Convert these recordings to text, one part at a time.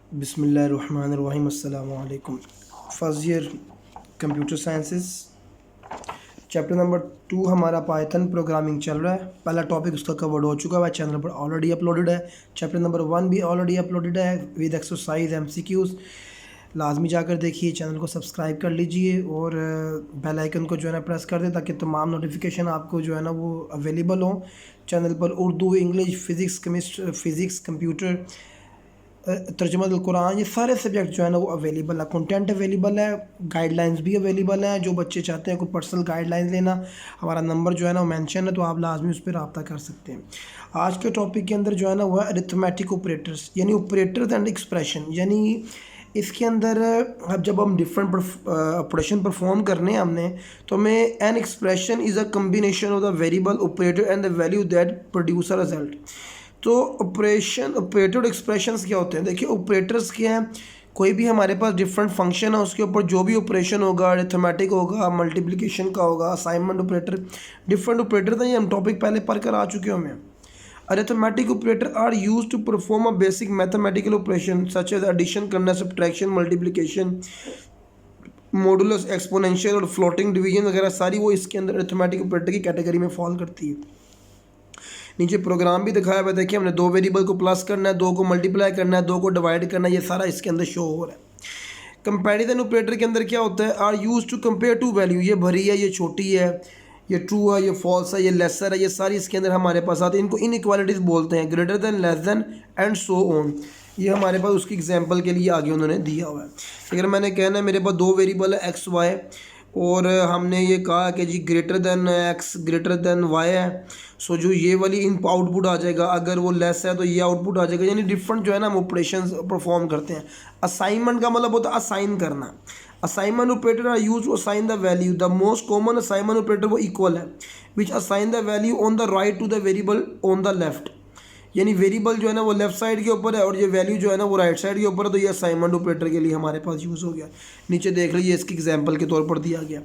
बिस्मिल्लाहिर्रहमानिर्रहीम अस्सलामु अलैकुम। First year computer sciences chapter number 2 हमारा पाइथन प्रोग्रामिंग चल रहा है। पहला टॉपिक उसका कवर्ड हो चुका है, चैनल पर ऑलरेडी अपलोडेड है। चैप्टर नंबर 1 भी ऑलरेडी अपलोडेड है विद एक्सरसाइज MCQs। लाजमी जाकर देखिए, चैनल को सब्सक्राइब कर लीजिए और बेल आइकन को जो है ना प्रेस कर दें ताकि तमाम नोटिफिकेशन आपको जो है ना वो अवेलेबल हो चैनल पर। उर्दू, इंग्लिश, फ़िज़िक्स, कंप्यूटर, तर्जुमा कुरान, ये सारे सब्जेक्ट जो है ना वो अवेलेबल है। कंटेंट अवेलेबल है, गाइडलाइंस भी अवेलेबल हैं। जो बच्चे चाहते हैं कोई पर्सनल गाइडलाइंस लेना, हमारा नंबर जो है ना वो मेंशन है, तो आप लाजमी उस पर रब्ता कर सकते हैं। आज के टॉपिक के अंदर जो है ना वह अरिथमेटिक ऑपरेटर्स यानी ऑपरेटर्स एंड एक्सप्रेशन, यानी इसके अंदर अब जब हम डिफरेंट ऑपरेशन परफॉर्म करने हैं हमने, तो हमें an expression is a combination of the variable operator and the value that produce a result. तो ऑपरेटर एक्सप्रेशंस क्या होते हैं? देखिए, ऑपरेटर्स क्या हैं, कोई भी हमारे पास डिफरेंट फंक्शन है, उसके ऊपर जो भी ऑपरेशन होगा, अरिथमेटिक होगा, मल्टीप्लिकेशन का होगा, असाइनमेंट ऑपरेटर, डिफरेंट ऑपरेटर था। ये हम टॉपिक पहले पढ़ कर आ चुके हैं हमें। Arithmetic operator are use to perform a basic mathematical operation such as addition करना, सब्ट्रैक्शन, मल्टीप्लिकेशन, मॉडुलस, एक्सपोनेंशियल और फ्लोटिंग डिवीजन वगैरह सारी वो इसके अंदर अरिथमेटिक ऑपरेटर की कैटेगरी में फॉल करती है। नीचे प्रोग्राम भी दिखाया हुआ है, देखिए हमने दो वेरिएबल को प्लस करना है, दो को मल्टीप्लाई करना है, दो को डिवाइड करना है, ये सारा इसके अंदर शो हो रहा है। कंपैरिजन ऑपरेटर के अंदर क्या होता है? Are use to compare two value, ये भरी है, ये छोटी है, ये ट्रू है, ये फॉल्स है, ये लेसर है, ये सारी इसके अंदर हमारे पास आती है। इनको इनइक्वालिटीज़ बोलते हैं, greater than, less than and so on. ये हमारे पास उसकी एग्जांपल के लिए आगे उन्होंने दिया हुआ है। अगर मैंने कहना है मेरे पास दो वेरिएबल है एक्स वाई, और हमने ये कहा कि Z greater than X greater than Y है, सो जो ये वाली इन आउटपुट आ जाएगा, अगर वो लेस है तो ये आउटपुट आ जाएगा। यानी डिफरेंट जो है ना हम ऑपरेशन परफॉर्म करते हैं। असाइनमेंट का मतलब होता है असाइन करना। Assignment operator are use to assign the value. The most common assignment operator वो इक्वल है, which assign the value on the right to the variable on the left. यानी वेरिएबल जो है ना वो लेफ्ट साइड के ऊपर है और ये वैल्यू जो है ना वो राइट साइड के ऊपर है, तो ये असाइनमेंट ऑपरेटर के लिए हमारे पास यूज़ हो गया। नीचे देख लीजिए, इसकी एग्जांपल के तौर पर दिया गया।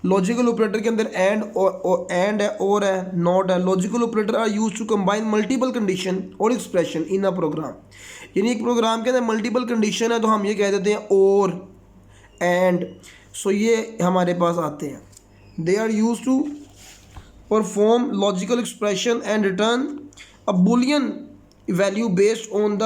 लॉजिकल ऑपरेटर के अंदर एंड है, और है, नॉट है। Logical operator are use to combine multiple condition और एक्सप्रेशन इन अ प्रोग्राम। यानी एक प्रोग्राम के अंदर मल्टीपल कंडीशन है तो हम ये कह देते हैं और, एंड, सो ये हमारे पास आते हैं। They are use to perform logical expression and return a boolean value based on the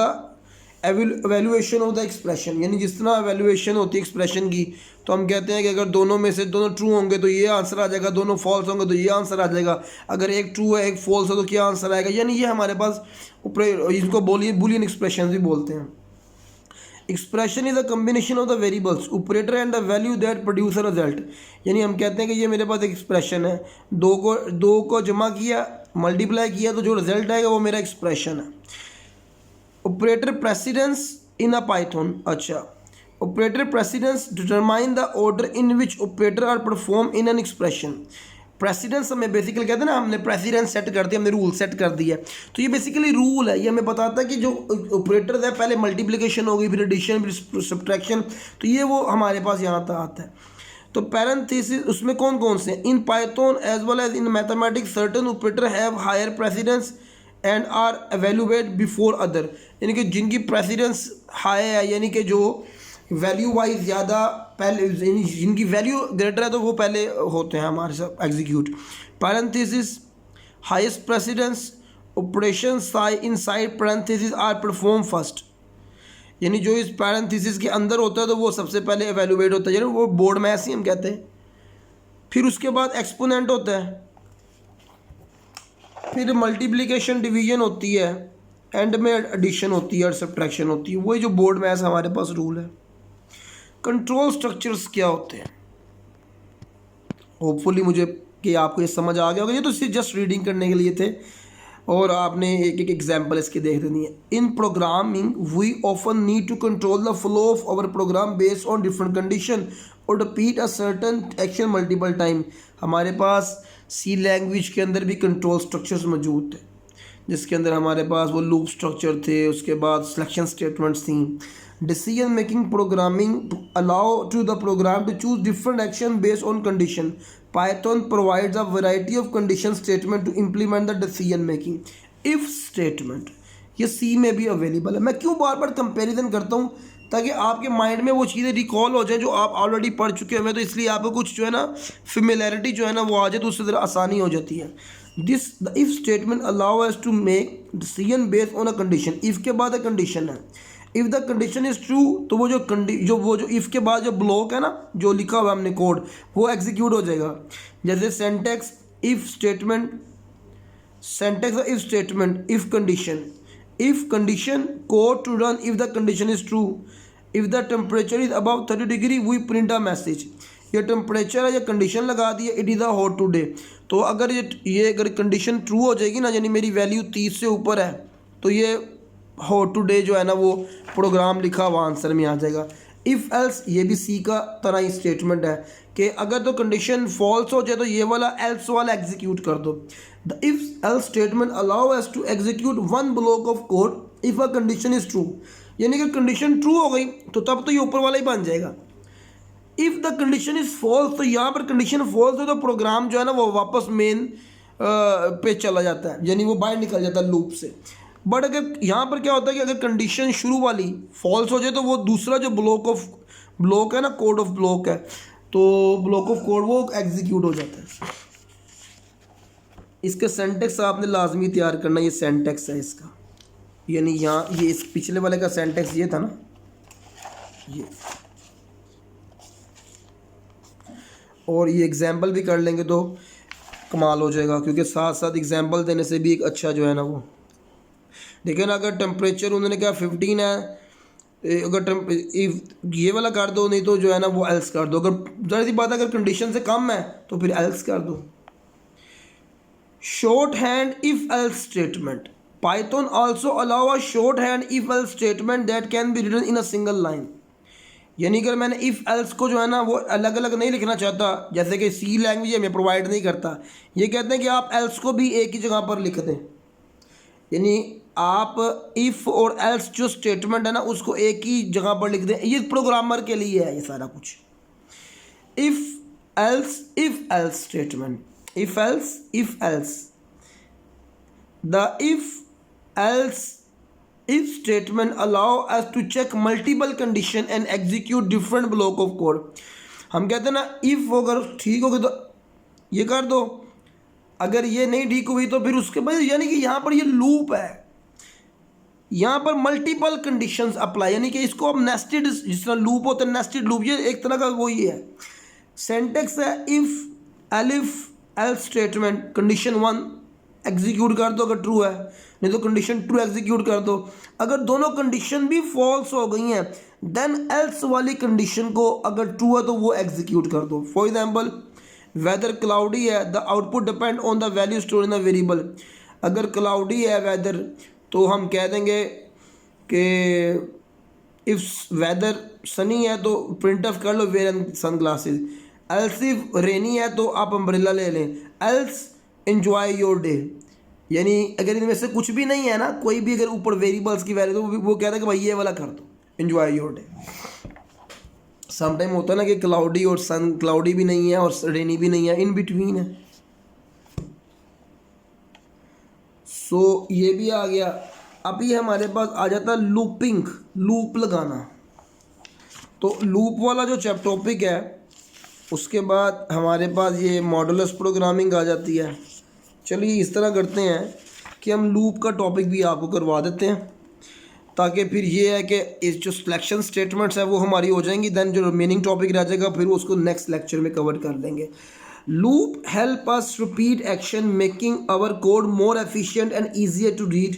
evaluation of the expression. यानी जिस तरह एवेल्यूएशन होती है एक्सप्रेशन की, तो हम कहते हैं कि अगर दोनों में से दोनों ट्रू होंगे तो ये आंसर आ जाएगा, दोनों फॉल्स होंगे तो ये आंसर आ जाएगा, अगर एक ट्रू है एक फॉल्स है तो क्या आंसर आएगा। यानी ये हमारे पास इसको बुलियन एक्सप्रेशन भी बोलते हैं। Expression is a combination of the variables operator and the value that produce a result. यानी हम कहते हैं कि ये मेरे पास एक एक्सप्रेशन है, दो को जमा किया, मल्टीप्लाई किया, तो जो रिजल्ट आएगा वो मेरा एक्सप्रेशन है। Operator precedence in a Python. अच्छा, operator precedence determine the order in which operator are perform in an expression. Precedence हमें बेसिकली कहते हैं ना, हमने प्रेसिडेंस सेट कर दिया, हमने रूल सेट कर दिया, तो ये बेसिकली रूल है। ये हमें बताता है कि जो ऑपरेटर है पहले मल्टीप्लिकेशन होगी, फिर एडिशन, फिर सब्ट्रैक्शन, तो ये वो हमारे पास यहाँ तक आता है। तो पैरेंथेसिस उसमें कौन कौन से? In Python as well as in mathematics certain operator have higher precedence and are evaluate before other. यानी कि जिनकी प्रेसिडेंस हाई है, यानी कि जो वैल्यू वाइज ज़्यादा पहले, जिनकी वैल्यू ग्रेटर है तो वो पहले होते हैं हमारे साथ execute. Parenthesis highest precedence operation inside parenthesis are perform first. यानी जो इस पैरेंथेसिस के अंदर होता है तो वो सबसे पहले एवेल्यूएट होता है, यानी वो बोर्ड मैथ्स ही हम कहते हैं। फिर उसके बाद एक्सपोनेंट होता है, फिर मल्टीप्लिकेशन डिवीजन होती है, एंड में एडिशन होती है और सब्ट्रैक्शन होती है। वही जो बोर्ड मैथ्स हमारे पास रूल है। कंट्रोल स्ट्रक्चर्स क्या होते हैं? होपफुली मुझे कि आपको ये समझ आ गया होगा। ये तो सिर्फ जस्ट रीडिंग करने के लिए थे और आपने एक एक एग्जांपल इसके देख देनी है। In programming we often need to control the flow of our program based on different condition और repeat a certain action multiple time. हमारे पास सी लैंग्वेज के अंदर भी कंट्रोल स्ट्रक्चर्स मौजूद थे, जिसके अंदर हमारे पास वो लूप स्ट्रक्चर थे, उसके बाद सिलेक्शन स्टेटमेंट्स थी। Decision making programming allow to the program to choose different action based on condition. Python provides a variety of condition statement to implement the decision making. If statement, ये C में भी available है। मैं क्यों बार बार comparison करता हूँ, ताकि आपके माइंड में वो चीज़ें रिकॉल हो जाए जो आप ऑलरेडी पढ़ चुके हैं, तो इसलिए आपको कुछ जो है ना फेमिलियरिटी जो है ना वो आ जाए, तो उससे ज़रा आसानी हो जाती है। This the if statement allow us to make decision based on a condition. If के बाद अ कंडीशन है, if the condition is true, तो वो जो इफ़ के बाद जो ब्लॉक है ना जो लिखा हुआ है हमने कोड, वो एग्जीक्यूट हो जाएगा। जैसे syntax if statement, syntax if statement if condition code to run if the condition is true. If the temperature is above 30 degree we print a message. ये टेम्परेचर है, ये कंडीशन लगा दी है, it is a hot today. तो अगर ये अगर कंडीशन ट्रू हो जाएगी ना, यानी मेरी वैल्यू 30 से ऊपर है, तो ये हॉट टुडे जो है ना वो प्रोग्राम लिखा हुआ आंसर में आ जाएगा। इफ़ एल्स, ये भी सी का तरह ही स्टेटमेंट है कि अगर तो कंडीशन फॉल्स हो जाए तो ये वाला एल्स वाला एग्जीक्यूट कर दो। The if else statement allow us to execute one block of code if a condition is true. यानी कि कंडीशन ट्रू हो गई तो तब तो ये ऊपर वाला ही बन जाएगा। If the condition is false, तो यहाँ पर कंडीशन फॉल्स है तो प्रोग्राम जो है ना वो वापस मेन पे चला जाता है, यानी वो बाहर निकल जाता है लूप से। बट अगर यहाँ पर क्या होता है कि अगर कंडीशन शुरू वाली फॉल्स हो जाए तो वो दूसरा जो ब्लॉक है ना, कोड ऑफ ब्लॉक है, तो ब्लॉक ऑफ कोड वो एग्जीक्यूट हो जाता है। इसका सेंटेक्स आपने लाजमी तैयार करना, ये सेंटेक्स है इसका, यानी यहाँ ये इस पिछले वाले का सेंटेक्स ये था ना, ये और ये एग्जाम्पल भी कर लेंगे तो कमाल हो जाएगा, क्योंकि साथ साथ एग्जाम्पल देने से भी एक अच्छा जो है ना वो देखिए ना। अगर टेम्परेचर उन्होंने कहा 15 है, अगर ये वाला कर दो, नहीं तो जो है ना वो एल्स कर दो। अगर ज़रा सी बात है, अगर कंडीशन से कम है तो फिर एल्स कर दो। Shorthand if else statement. Python also allow a shorthand if else statement that can be written in a single line. यानी कि मैंने इफ़ एल्स को जो है ना वो अलग अलग नहीं लिखना चाहता, जैसे कि सी लैंग्वेज हमें प्रोवाइड नहीं करता। ये कहते हैं कि आप एल्स को भी एक ही जगह पर लिख दें, यानी आप इफ़ और एल्स जो स्टेटमेंट है ना उसको एक ही जगह पर लिख दें। ये प्रोग्रामर के लिए है ये सारा कुछ। If else statement, if else the if statement allow us to check multiple condition and execute different block of code। हम कहते हैं ना if अगर ठीक हो गई तो ये कर दो, अगर ये नहीं ठीक हुई तो फिर उसके बाद, यानी कि यहाँ पर ये लूप है, यहाँ पर मल्टीपल कंडीशंस अप्लाई, यानी कि इसको अब नेस्टेड, जिस तरह लूप होता है नेस्टेड लूप, ये एक तरह का वही है। सेंटेक्स है if else statement condition 1 execute कर दो अगर ट्रू है, नहीं तो कंडीशन 2 एग्जीक्यूट कर दो। अगर दोनों कंडीशन भी फॉल्स हो गई हैं देन एल्स वाली कंडीशन को अगर ट्रू है तो वो एग्जीक्यूट कर दो। फॉर एग्जांपल वेदर क्लाउडी है, the output depend on the value store in the variable. अगर क्लाउडी है वेदर तो हम कह देंगे कि इफ़ वेदर सनी है तो प्रिंट ऑफ कर लो wear sunglasses. Else if rainy है तो आप अम्ब्रेला ले लें। एल्स एन्जॉय योर डे, यानी अगर इनमें से कुछ भी नहीं है ना, कोई भी अगर ऊपर वेरिएबल्स की वैल्यू, तो वो कहता है कि भाई ये वाला कर दो, एन्जॉय योर डे। समटाइम होता है ना कि क्लाउडी और सन, क्लाउडी भी नहीं है और रेनी भी नहीं है, इन बिटवीन है। सो ये भी आ गया। अभी हमारे पास आ जाता है लूपिंग, लूप लगाना। तो लूप वाला जो टॉपिक है उसके बाद हमारे पास ये मॉडुलस प्रोग्रामिंग आ जाती है। चलिए इस तरह करते हैं कि हम लूप का टॉपिक भी आपको करवा देते हैं, ताकि फिर ये है कि इस जो सिलेक्शन स्टेटमेंट्स है वो हमारी हो जाएंगी, देन जो रिमेनिंग टॉपिक रह जाएगा फिर उसको नेक्स्ट लेक्चर में कवर कर लेंगे। Loop help us repeat action making our code more efficient and easier to read.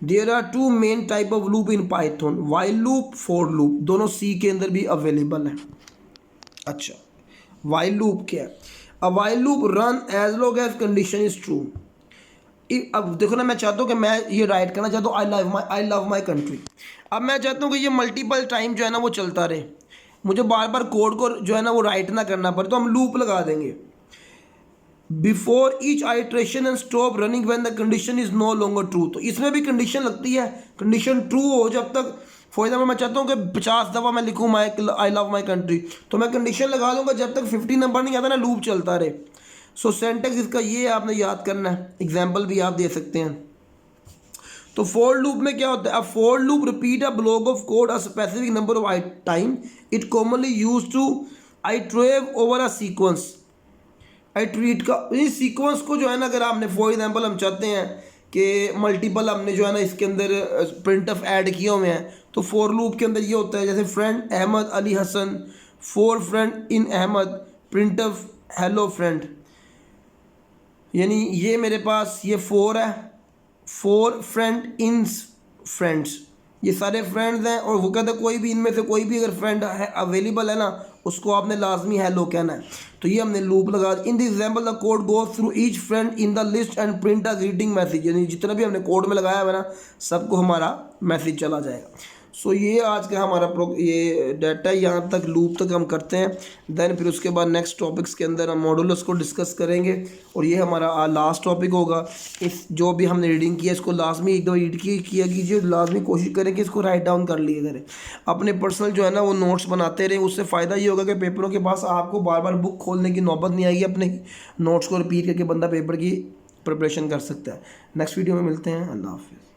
There are 2 main type of loop in Python, while loop, for loop, दोनों C के अंदर भी अवेलेबल है। अच्छा, while loop क्या है? A while loop run as long as condition is true. अब देखो ना, मैं चाहता हूँ कि मैं ये राइट करना चाहता हूँ आई लव माई कंट्री। अब मैं चाहता हूँ कि ये मल्टीपल टाइम जो है ना वो चलता रहे, मुझे बार बार कोड को जो है ना वो राइट ना करना पड़े, तो हम लूप लगा देंगे। Before each iteration and stop running when the condition is no longer true. तो इसमें भी कंडीशन लगती है, कंडीशन ट्रू हो जब तक। फॉर एग्जाम्पल मैं चाहता हूँ कि 50 दफ़ा मैं लिखूँ आई लव माई कंट्री, तो मैं कंडीशन लगा दूंगा जब तक 50 नंबर नहीं आता ना लूप चलता रहे। सो सेंटेक्स इसका ये आपने याद करना है, एग्जाम्पल भी आप दे सकते हैं। तो फोर लूप में क्या होता है, a for loop repeat a block of code a specific number of time, it commonly use to iterate over a sequence. Iterate का इस सीक्वेंस को जो है ना, अगर आपने फॉर एग्जांपल हम चाहते हैं कि मल्टीपल हमने जो है ना इसके अंदर प्रिंट ऑफ ऐड किए हुए हैं, तो फोर लूप के अंदर ये होता है जैसे friend Ahmed Ali Hasan, for friend in Ahmed, print of hello friend. यानी ये मेरे पास ये फोर है, फोर फ्रेंड इन फ्रेंड्स, ये सारे फ्रेंड्स हैं, और वो कहता है कोई भी इनमें से कोई भी अगर फ्रेंड है अवेलेबल है ना, उसको आपने लाजमी हेलो कहना है। तो ये हमने लूप लगा। In this example the code goes through each friend in the list and print a greeting message, यानी जितना भी हमने कोड में लगाया है ना, सबको हमारा मैसेज चला जाएगा। सो ये आज का हमारा ये डाटा यहाँ तक लूप तक हम करते हैं। देन फिर उसके बाद नेक्स्ट टॉपिक्स के अंदर हम मॉडुलस को डिस्कस करेंगे, और ये हमारा लास्ट टॉपिक होगा। इस जो भी हमने रीडिंग किया इसको लाजमी एक दो रीड किया कीजिए, लाजमी कोशिश करें कि इसको राइट डाउन कर लिए करें, अपने पर्सनल जो है ना वो नोट्स बनाते रहें। उससे फ़ायदा ये होगा कि पेपरों के पास आपको बार बार बुक खोलने की नौबत नहीं आएगी, अपने नोट्स को रिपीट करके बंदा पेपर की प्रिपरेशन कर सकता है। नेक्स्ट वीडियो में मिलते हैं। अल्लाह हाफिज़।